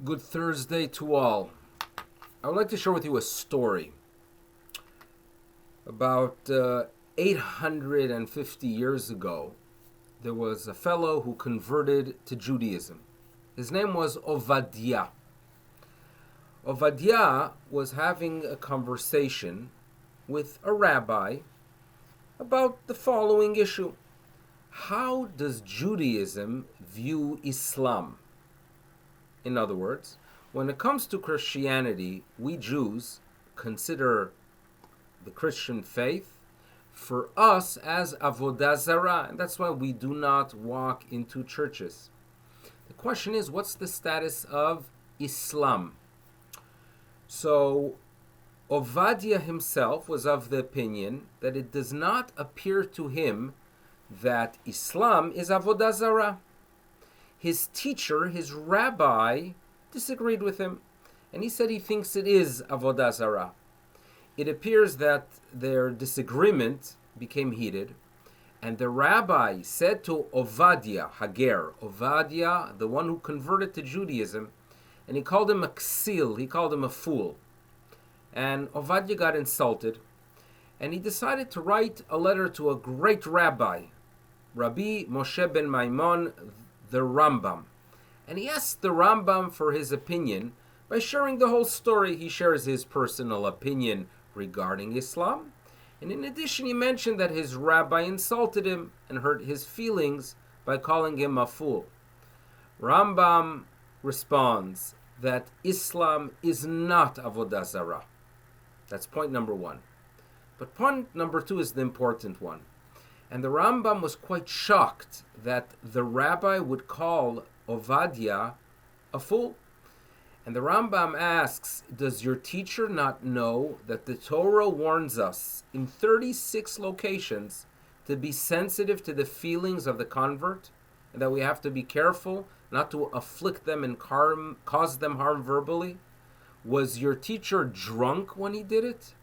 Good Thursday to all. I would like to share with you a story. About 850 years ago, there was a fellow who converted to Judaism. His name was Ovadia. Ovadia was having a conversation with a rabbi about the following issue. How does Judaism view Islam? In other words, when it comes to Christianity, we Jews consider the Christian faith for us as Avodah Zarah, and that's why we do not walk into churches. The question is, what's the status of Islam? So, Ovadia himself was of the opinion that it does not appear to him that Islam is Avodah Zarah. His teacher, his rabbi, disagreed with him, and he said he thinks it is Avodah Zarah. It appears that their disagreement became heated, and the rabbi said to Ovadia the Ger, Ovadia, the one who converted to Judaism, and he called him a ksil, he called him a fool. And Ovadia got insulted, and he decided to write a letter to a great rabbi, Rabbi Moshe ben Maimon, the Rambam. And he asked the Rambam for his opinion. By sharing the whole story, he shares his personal opinion regarding Islam. And in addition, he mentioned that his rabbi insulted him and hurt his feelings by calling him a fool. Rambam responds that Islam is not Avodah Zarah. That's point number one. But point number two is the important one. And the Rambam was quite shocked that the rabbi would call Ovadia a fool. And the Rambam asks, does your teacher not know that the Torah warns us in 36 locations to be sensitive to the feelings of the convert, and that we have to be careful not to afflict them and cause them harm verbally? Was your teacher drunk when he did it?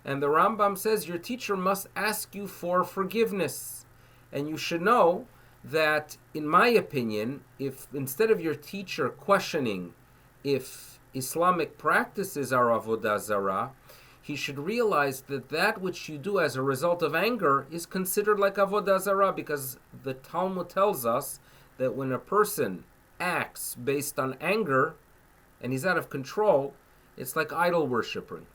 And the Rambam says your teacher must ask you for forgiveness. And you should know that, in my opinion, if instead of your teacher questioning if Islamic practices are Avodah Zarah, he should realize that that which you do as a result of anger is considered like Avodah Zarah, because the Talmud tells us that when a person acts based on anger and he's out of control, it's like idol worshiping.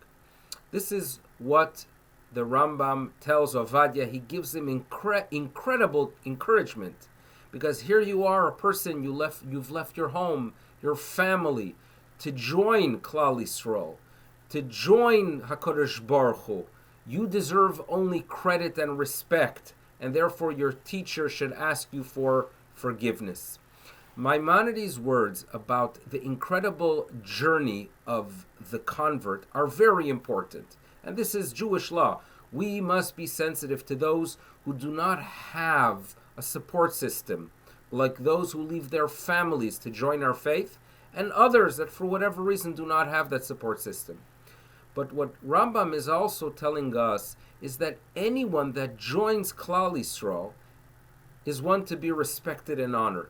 This is what the Rambam tells Ovadia. He gives him incredible encouragement, because here you are, a person, you've left your home, your family, to join Klal Yisrael, to join HaKadosh Baruch Hu. You deserve only credit and respect, and therefore your teacher should ask you for forgiveness. Maimonides' words about the incredible journey of the convert are very important. And this is Jewish law. We must be sensitive to those who do not have a support system, like those who leave their families to join our faith, and others that for whatever reason do not have that support system. But what Rambam is also telling us is that anyone that joins Klal Yisrael is one to be respected and honored.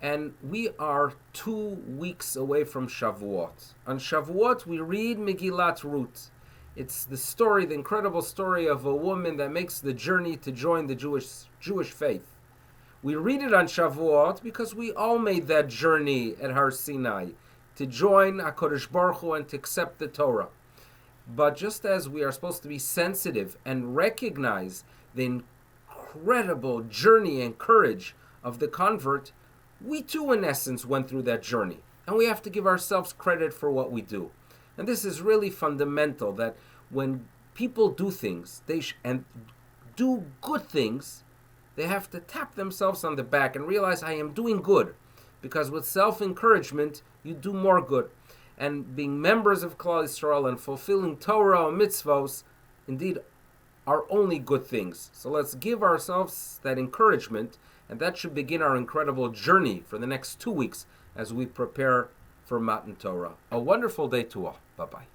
And we are 2 weeks away from Shavuot. On Shavuot, we read Megillat Ruth. It's the story, the incredible story of a woman that makes the journey to join the Jewish faith. We read it on Shavuot because we all made that journey at Har Sinai to join HaKadosh Baruch Hu and to accept the Torah. But just as we are supposed to be sensitive and recognize the incredible journey and courage of the convert, we too, in essence, went through that journey. And we have to give ourselves credit for what we do. And this is really fundamental, that when people do things, and do good things, they have to tap themselves on the back and realize, I am doing good. Because with self-encouragement, you do more good. And being members of Klal Yisrael and fulfilling Torah and mitzvos, indeed, are only good things. So let's give ourselves that encouragement, and that should begin our incredible journey for the next 2 weeks as we prepare for Matan Torah. A wonderful day to all. Bye-bye.